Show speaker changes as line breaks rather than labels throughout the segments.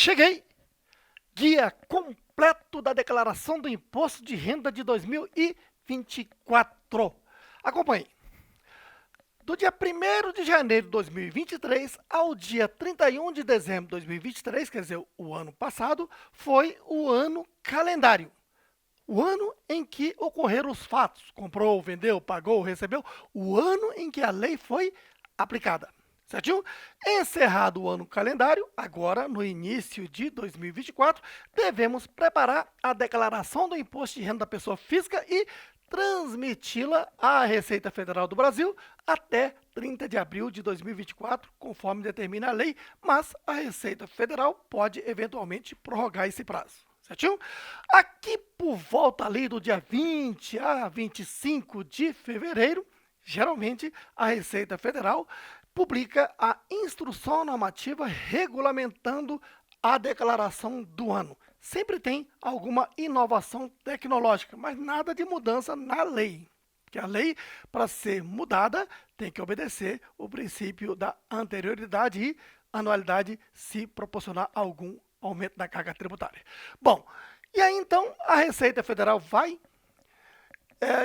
Cheguei! Guia completo da declaração do Imposto de Renda de 2024. Acompanhe. Do dia 1º de janeiro de 2023 ao dia 31 de dezembro de 2023, quer dizer, o ano passado, foi o ano calendário. O ano em que ocorreram os fatos. Comprou, vendeu, pagou, recebeu. O ano em que a lei foi aplicada. Certinho? Encerrado o ano calendário, agora no início de 2024, devemos preparar a declaração do Imposto de Renda da Pessoa Física e transmiti-la à Receita Federal do Brasil até 30 de abril de 2024, conforme determina a lei, mas a Receita Federal pode eventualmente prorrogar esse prazo. Certinho? Aqui por volta ali do dia 20 a 25 de fevereiro, geralmente a Receita Federal publica a instrução normativa regulamentando a declaração do ano. Sempre tem alguma inovação tecnológica, mas nada de mudança na lei. Porque a lei, para ser mudada, tem que obedecer o princípio da anterioridade e anualidade se proporcionar algum aumento da carga tributária. Bom, e aí então a Receita Federal vai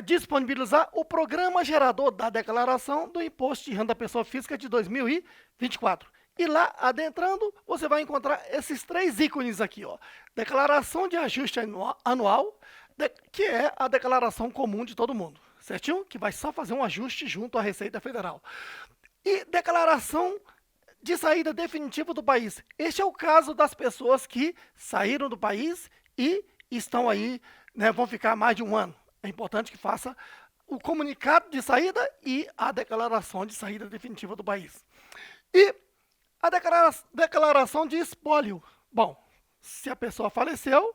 disponibilizar o programa gerador da declaração do Imposto de Renda da Pessoa Física de 2024. E lá, adentrando, você vai encontrar esses 3 ícones aqui, ó. Declaração de ajuste anual, que é a declaração comum de todo mundo, certinho? Que vai só fazer um ajuste junto à Receita Federal. E declaração de saída definitiva do país. Este é o caso das pessoas que saíram do país e estão aí, né, vão ficar mais de um ano. É importante que faça o comunicado de saída e a declaração de saída definitiva do país. E a declaração de espólio. Bom, se a pessoa faleceu,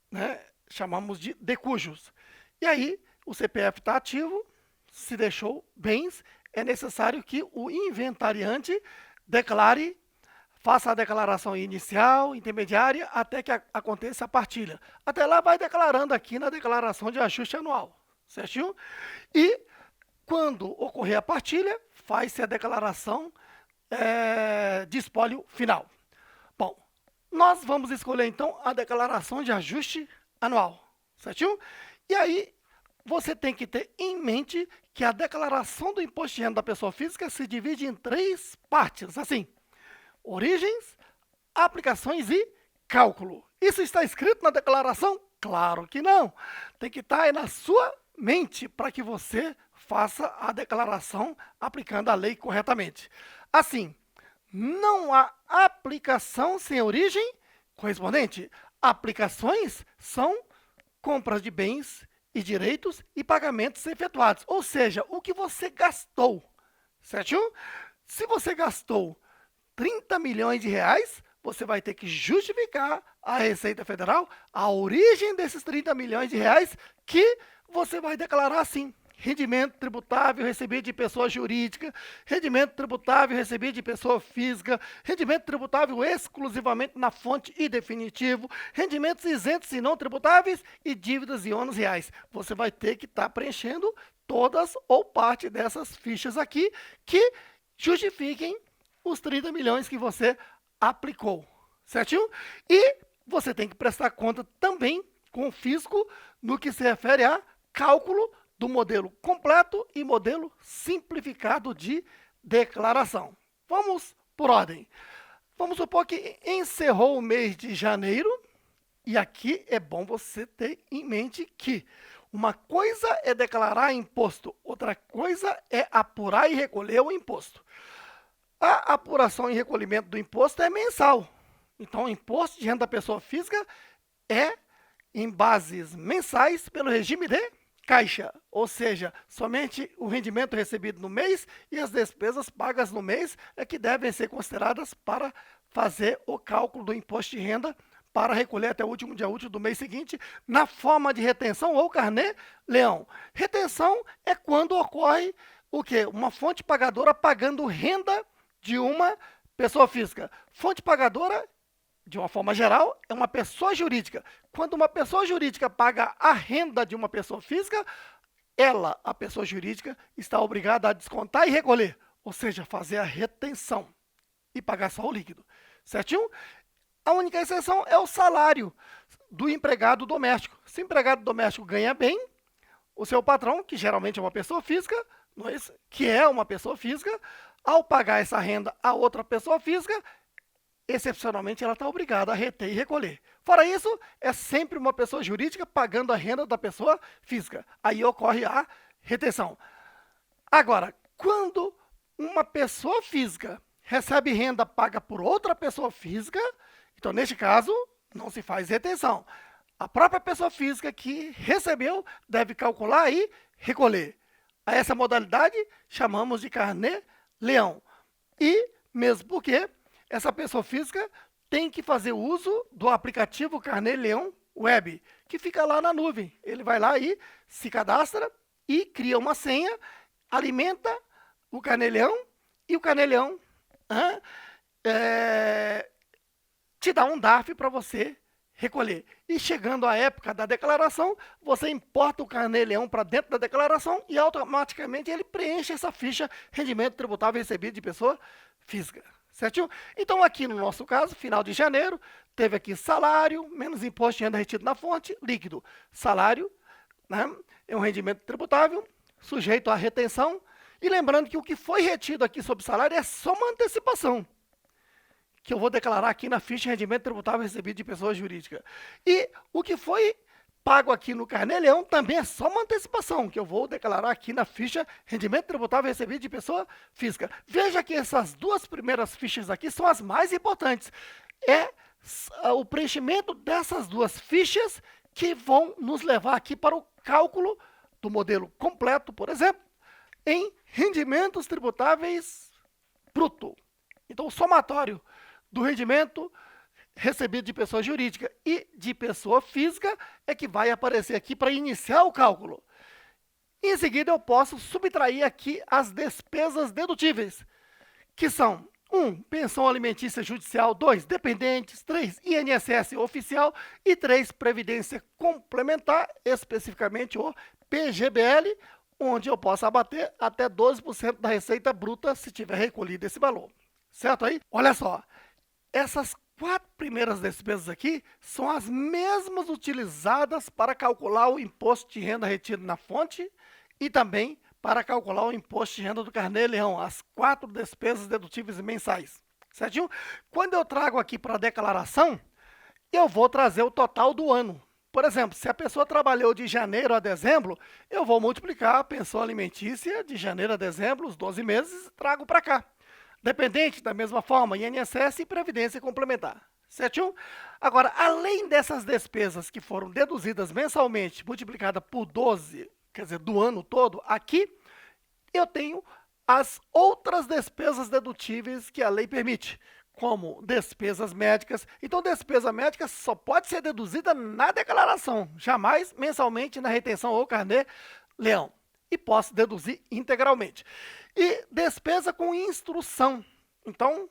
né, chamamos de decujus. E aí, o CPF está ativo, se deixou bens, é necessário que o inventariante declare, faça a declaração inicial, intermediária, até que aconteça a partilha. Até lá vai declarando aqui na declaração de ajuste anual, certinho? E quando ocorrer a partilha, faz-se a declaração de espólio final. Bom, nós vamos escolher então a declaração de ajuste anual, certinho? E aí, você tem que ter em mente que a declaração do Imposto de Renda da Pessoa Física se divide em 3 partes, assim: origens, aplicações e cálculo. Isso está escrito na declaração? Claro que não. Tem que estar aí na sua mente para que você faça a declaração aplicando a lei corretamente. Assim, não há aplicação sem origem correspondente. Aplicações são compras de bens e direitos e pagamentos efetuados. Ou seja, o que você gastou, certinho? Se você gastou 30 milhões de reais, você vai ter que justificar à Receita Federal a origem desses 30 milhões de reais que você vai declarar assim: rendimento tributável recebido de pessoa jurídica, rendimento tributável recebido de pessoa física, rendimento tributável exclusivamente na fonte e definitivo, rendimentos isentos e não tributáveis e dívidas e ônus reais. Você vai ter que estar preenchendo todas ou parte dessas fichas aqui que justifiquem os 30 milhões que você aplicou, certinho? E você tem que prestar conta também com o fisco no que se refere a cálculo do modelo completo e modelo simplificado de declaração. Vamos por ordem. Vamos supor que encerrou o mês de janeiro, e aqui é bom você ter em mente que uma coisa é declarar imposto, outra coisa é apurar e recolher o imposto. A apuração e recolhimento do imposto é mensal. Então, o imposto de renda da pessoa física é em bases mensais pelo regime de caixa, ou seja, somente o rendimento recebido no mês e as despesas pagas no mês é que devem ser consideradas para fazer o cálculo do imposto de renda para recolher até o último dia útil do mês seguinte, na forma de retenção ou carnê-leão. Retenção é quando ocorre o quê? Uma fonte pagadora pagando renda de uma pessoa física. Fonte pagadora, de uma forma geral, é uma pessoa jurídica. Quando uma pessoa jurídica paga a renda de uma pessoa física, ela, a pessoa jurídica, está obrigada a descontar e recolher, ou seja, fazer a retenção e pagar só o líquido, certinho? A única exceção é o salário do empregado doméstico. Se o empregado doméstico ganha bem, o seu patrão, que geralmente é uma pessoa física, que é uma pessoa física, ao pagar essa renda a outra pessoa física, excepcionalmente ela está obrigada a reter e recolher. Fora isso, é sempre uma pessoa jurídica pagando a renda da pessoa física. Aí ocorre a retenção. Agora, quando uma pessoa física recebe renda paga por outra pessoa física, então neste caso não se faz retenção. A própria pessoa física que recebeu deve calcular e recolher. A essa modalidade chamamos de carnê-leão. E mesmo porque essa pessoa física tem que fazer uso do aplicativo Carnê-Leão Web, que fica lá na nuvem. Ele vai lá e se cadastra e cria uma senha, alimenta o Carnê-Leão e o Carnê-Leão te dá um DARF para você recolher. E chegando a época da declaração, você importa o Carnê-Leão para dentro da declaração e automaticamente ele preenche essa ficha rendimento tributável recebido de pessoa física. Certinho? Então aqui no nosso caso, final de janeiro, teve aqui salário, menos imposto de renda retido na fonte, líquido. Salário, né, é um rendimento tributável, sujeito à retenção. E lembrando que o que foi retido aqui sobre salário é só uma antecipação, que eu vou declarar aqui na ficha de rendimento tributável recebido de pessoa jurídica. E o que foi pago aqui no Carnê-Leão também é só uma antecipação, que eu vou declarar aqui na ficha rendimento tributável recebido de pessoa física. Veja que essas duas primeiras fichas aqui são as mais importantes. É o preenchimento dessas duas fichas que vão nos levar aqui para o cálculo do modelo completo, por exemplo, em rendimentos tributáveis bruto. Então, o somatório do rendimento recebido de pessoa jurídica e de pessoa física é que vai aparecer aqui para iniciar o cálculo. Em seguida, eu posso subtrair aqui as despesas dedutíveis, que são 1. Pensão alimentícia judicial, 2. Dependentes, 3. INSS oficial e 3. Previdência complementar, especificamente o PGBL, onde eu posso abater até 12% da receita bruta se tiver recolhido esse valor. Certo aí? Olha só, essas 4 primeiras despesas aqui são as mesmas utilizadas para calcular o imposto de renda retido na fonte e também para calcular o imposto de renda do Carnê-Leão, as 4 despesas dedutíveis mensais. Certinho? Quando eu trago aqui para a declaração, eu vou trazer o total do ano. Por exemplo, se a pessoa trabalhou de janeiro a dezembro, eu vou multiplicar a pensão alimentícia de janeiro a dezembro, os 12 meses, e trago para cá. Dependente, da mesma forma, INSS e Previdência Complementar. Certinho? Agora, além dessas despesas que foram deduzidas mensalmente, multiplicada por 12, quer dizer, do ano todo, aqui eu tenho as outras despesas dedutíveis que a lei permite, como despesas médicas. Então, despesa médica só pode ser deduzida na declaração, jamais mensalmente na retenção ou Carnê-Leão. E posso deduzir integralmente. E despesa com instrução. Então,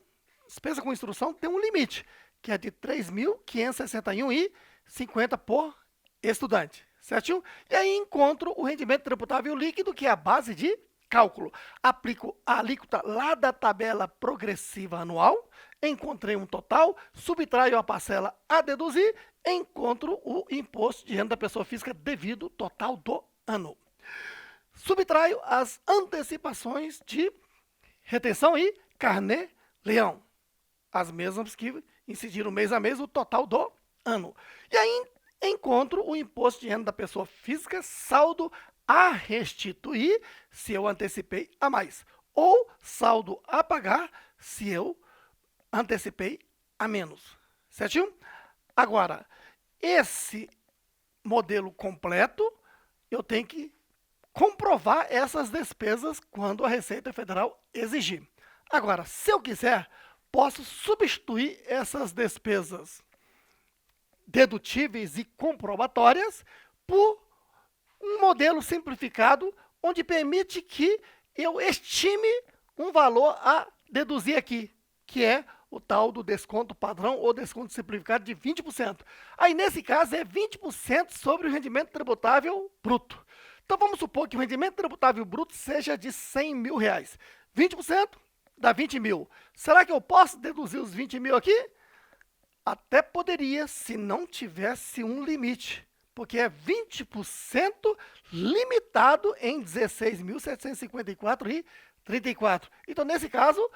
despesa com instrução tem um limite, que é de R$ 3.561,50 por estudante. Certinho? E aí encontro o rendimento tributável líquido, que é a base de cálculo. Aplico a alíquota lá da tabela progressiva anual, encontrei um total, subtraio a parcela a deduzir, encontro o imposto de renda da pessoa física devido total do ano. Subtraio as antecipações de retenção e Carnê-Leão, as mesmas que incidiram mês a mês o total do ano. E aí encontro o imposto de renda da pessoa física, saldo a restituir se eu antecipei a mais, ou saldo a pagar se eu antecipei a menos. Certinho? Agora, esse modelo completo, eu tenho que comprovar essas despesas quando a Receita Federal exigir. Agora, se eu quiser, posso substituir essas despesas dedutíveis e comprobatórias por um modelo simplificado, onde permite que eu estime um valor a deduzir aqui, que é o tal do desconto padrão ou desconto simplificado de 20%. Aí, nesse caso, é 20% sobre o rendimento tributável bruto. Então, vamos supor que o rendimento tributável bruto seja de R$100 mil. 20% dá 20 mil. Será que eu posso deduzir os 20 mil aqui?
Até poderia se não tivesse um limite, porque é 20% limitado em 16.754,34. Então, nesse caso,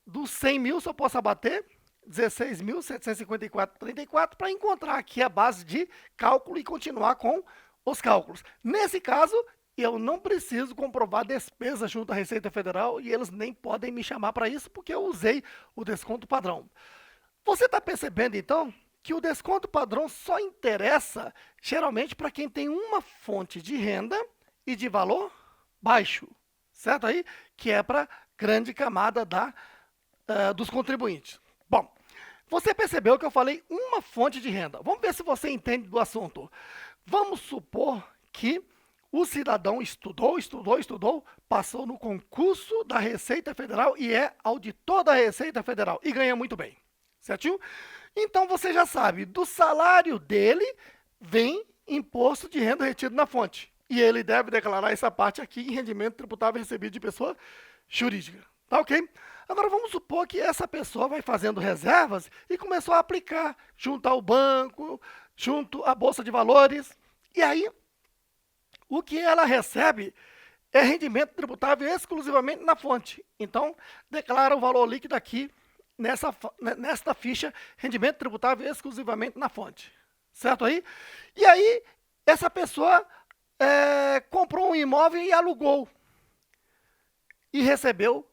dos 100 mil só posso abater 16.754,34 para encontrar aqui a base de cálculo e continuar com os cálculos. Nesse caso, eu não preciso comprovar despesa junto à Receita Federal e eles nem podem me chamar para isso porque eu usei o desconto padrão. Você está percebendo, então, que o desconto padrão só interessa geralmente para quem tem uma fonte de renda e de valor baixo, certo aí? Que é para grande camada dos contribuintes. Bom, você percebeu que eu falei uma fonte de renda. Vamos ver se você entende do assunto. Vamos supor que o cidadão estudou, passou no concurso da Receita Federal e é auditor da Receita Federal e ganha muito bem, certinho? Então você já sabe, do salário dele vem imposto de renda retido na fonte. E ele deve declarar essa parte aqui em rendimento tributável recebido de pessoa jurídica. Tá ok? Agora vamos supor que essa pessoa vai fazendo reservas e começou a aplicar junto ao banco, junto à Bolsa de Valores. E aí, o que ela recebe é rendimento tributável exclusivamente na fonte. Então, declara o valor líquido aqui nesta ficha, rendimento tributável exclusivamente na fonte. Certo aí? E aí, essa pessoa comprou um imóvel e alugou. E recebeu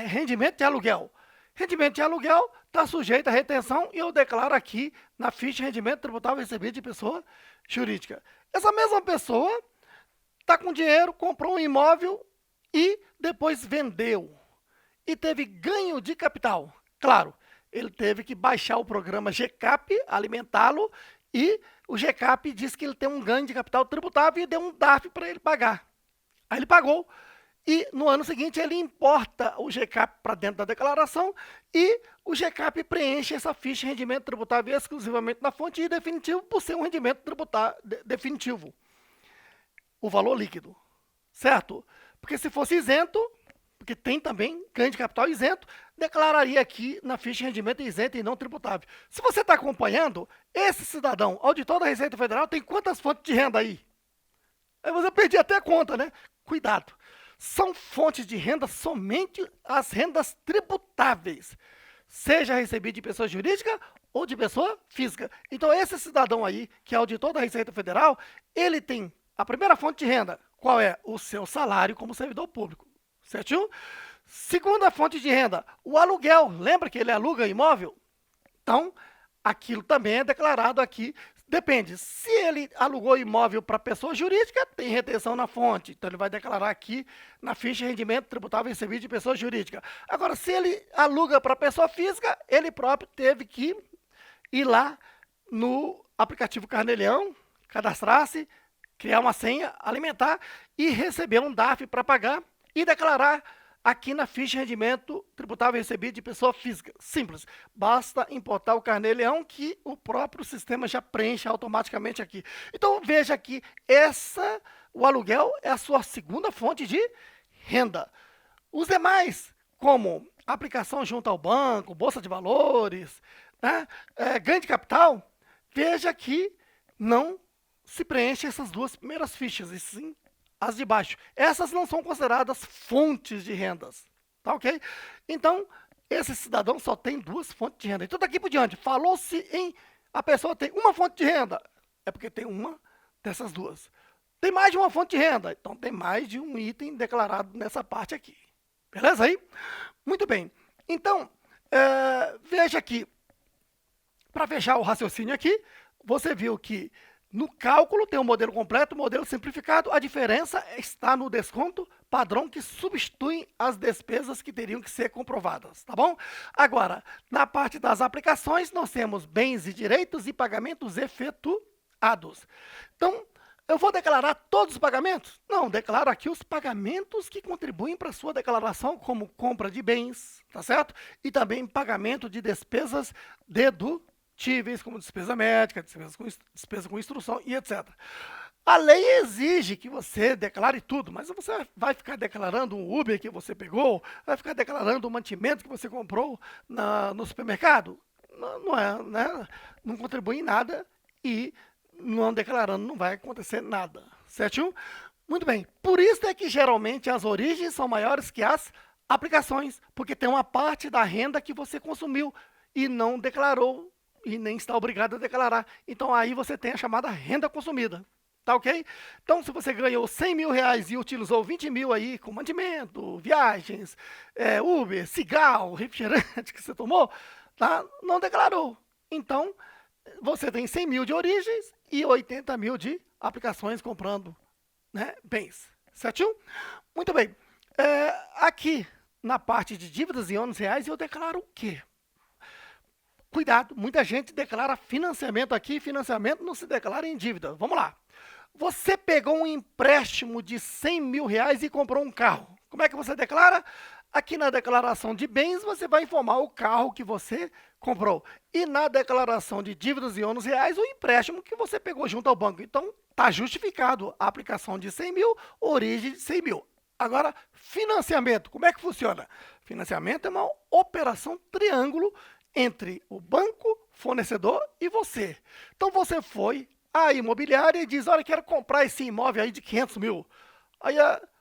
rendimento de aluguel. Rendimento de aluguel está sujeito à retenção e eu declaro aqui na ficha rendimento tributável recebido de pessoa jurídica. Essa mesma pessoa está com dinheiro, comprou um imóvel e depois vendeu. E teve ganho de capital. Claro, ele teve que baixar o programa GCAP, alimentá-lo, e o GCAP diz que ele tem um ganho de capital tributável e deu um DARF para ele pagar. Aí ele pagou. E no ano seguinte ele importa o GCAP para dentro da declaração e o GCAP preenche essa ficha de rendimento tributável exclusivamente na fonte e definitivo por ser um rendimento tributável definitivo. O valor líquido, certo? Porque se fosse isento, porque tem também ganho de capital isento, declararia aqui na ficha de rendimento isento e não tributável. Se você está acompanhando, esse cidadão, auditor da Receita Federal, tem quantas fontes de renda aí? Aí você perdi até a conta, né? Cuidado. São fontes de renda somente as rendas tributáveis, seja recebido de pessoa jurídica ou de pessoa física. Então, esse cidadão aí, que é auditor da Receita Federal, ele tem a primeira fonte de renda, qual é? O seu salário como servidor público, certinho? Segunda fonte de renda, o aluguel. Lembra que ele aluga imóvel? Então, aquilo também é declarado aqui. Depende, se ele alugou imóvel para pessoa jurídica, tem retenção na fonte. Então, ele vai declarar aqui na ficha de rendimento tributável recebido de pessoa jurídica. Agora, se ele aluga para pessoa física, ele próprio teve que ir lá no aplicativo Carnê-Leão, cadastrar-se, criar uma senha, alimentar e receber um DARF para pagar e declarar aqui na ficha de rendimento tributável recebido de pessoa física. Simples. Basta importar o Carnê-Leão que o próprio sistema já preenche automaticamente aqui. Então, veja que o aluguel é a sua segunda fonte de renda. Os demais, como aplicação junto ao banco, Bolsa de Valores, né, ganho de capital, veja que não se preenche essas duas primeiras fichas, e sim as de baixo. Essas não são consideradas fontes de rendas, tá ok? Então, esse cidadão só tem duas fontes de renda. Então, daqui por diante, falou-se em a pessoa tem uma fonte de renda, é porque tem uma dessas duas. Tem mais de uma fonte de renda, então tem mais de um item declarado nessa parte aqui. Beleza aí? Muito bem. Então, veja aqui, para fechar o raciocínio aqui, você viu que no cálculo tem o modelo completo, o modelo simplificado. A diferença está no desconto padrão que substitui as despesas que teriam que ser comprovadas, tá bom? Agora, na parte das aplicações, nós temos bens e direitos e pagamentos efetuados. Então, eu vou declarar todos os pagamentos? Não, declaro aqui os pagamentos que contribuem para a sua declaração, como compra de bens, tá certo? E também pagamento de despesas dedutíveis, como despesa médica, despesa com instrução e etc. A lei exige que você declare tudo, mas você vai ficar declarando um Uber que você pegou, vai ficar declarando um mantimento que você comprou no supermercado?
não é, né? Não contribui em nada e não declarando não vai acontecer nada, certinho? Muito bem, por isso é que geralmente as origens são maiores que as aplicações, porque tem uma parte da renda que você consumiu e não declarou e nem está obrigado a declarar. Então aí você tem a chamada renda consumida. Tá ok? Então, se você ganhou 100 mil reais e utilizou 20 mil aí com mantimento, viagens, Uber, cigarro, refrigerante que você tomou, tá? Não declarou. Então, você tem 100 mil de origens e 80 mil de aplicações comprando, né, bens. Certinho? Muito bem. Aqui, na parte de dívidas e ônus reais, eu declaro o quê? Cuidado, muita gente declara financiamento aqui, financiamento não se declara em dívida. Vamos lá. Você pegou um empréstimo de 100 mil reais e comprou um carro. Como é que você declara? Aqui na declaração de bens, você vai informar o carro que você comprou. E na declaração de dívidas e ônus reais, o empréstimo que você pegou junto ao banco. Então, está justificado a aplicação de 100 mil, origem de 100 mil. Agora, financiamento. Como é que funciona? Financiamento é uma operação triângulo entre o banco, fornecedor e você. Então, você foi à imobiliária e diz, olha, quero comprar esse imóvel aí de 500 mil. Aí,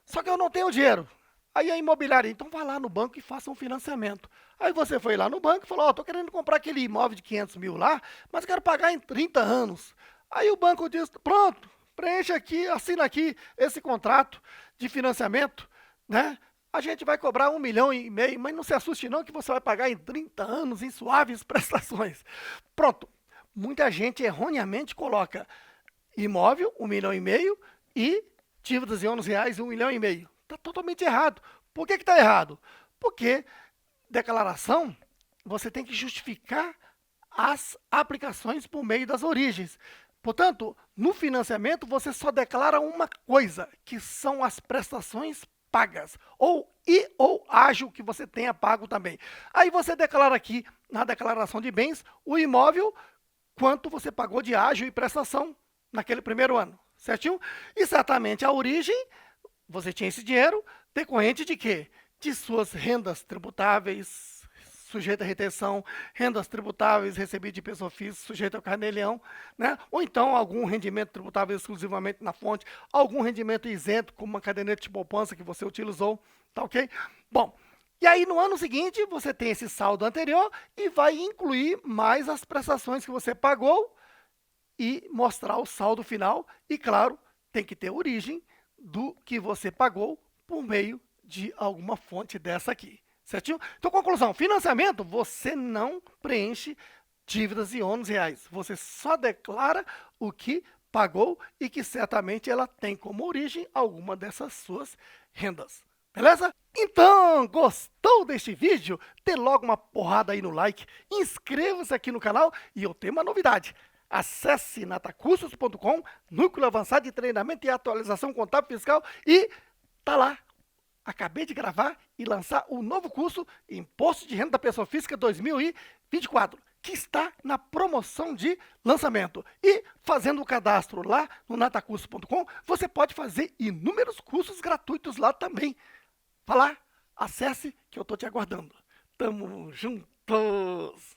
só que eu não tenho dinheiro. Aí a imobiliária, então vai lá no banco e faça um financiamento. Aí você foi lá no banco e falou, estou querendo comprar aquele imóvel de 500 mil lá, mas quero pagar em 30 anos. Aí o banco diz, pronto, preencha aqui, assina aqui esse contrato de financiamento, né? A gente vai cobrar 1,5 milhão, mas não se assuste não que você vai pagar em 30 anos em suaves prestações. Pronto. Muita gente erroneamente coloca imóvel, 1,5 milhão, e dívidas e ônus reais, 1,5 milhão. Está totalmente errado. Por que está errado? Porque declaração, você tem que justificar as aplicações por meio das origens. Portanto, no financiamento, você só declara uma coisa, que são as prestações pagas, ou ágio que você tenha pago também. Aí você declara aqui, na declaração de bens, o imóvel, quanto você pagou de ágio e prestação naquele primeiro ano, certinho? E certamente a origem, você tinha esse dinheiro, decorrente de quê? De suas rendas tributáveis, sujeita a retenção, rendas tributáveis recebidas de pessoa física, sujeita ao carnê-leão, né? Ou então algum rendimento tributável exclusivamente na fonte, algum rendimento isento, como uma caderneta de poupança que você utilizou, tá ok? Bom, e aí, no ano seguinte, você tem esse saldo anterior e vai incluir mais as prestações que você pagou e mostrar o saldo final. E, claro, tem que ter origem do que você pagou por meio de alguma fonte dessa aqui. Certinho? Então, conclusão, financiamento, você não preenche dívidas e ônus reais. Você só declara o que pagou e que certamente ela tem como origem alguma dessas suas rendas. Beleza? Então, gostou deste vídeo? Dê logo uma porrada aí no like, inscreva-se aqui no canal e eu tenho uma novidade. Acesse natacursos.com, núcleo avançado de treinamento e atualização contábil fiscal e tá lá. Acabei de gravar e lançar o novo curso Imposto de Renda da Pessoa Física 2024, que está na promoção de lançamento. E fazendo o cadastro lá no natacursos.com, você pode fazer inúmeros cursos gratuitos lá também. Vá lá, acesse que eu estou te aguardando. Tamo juntos!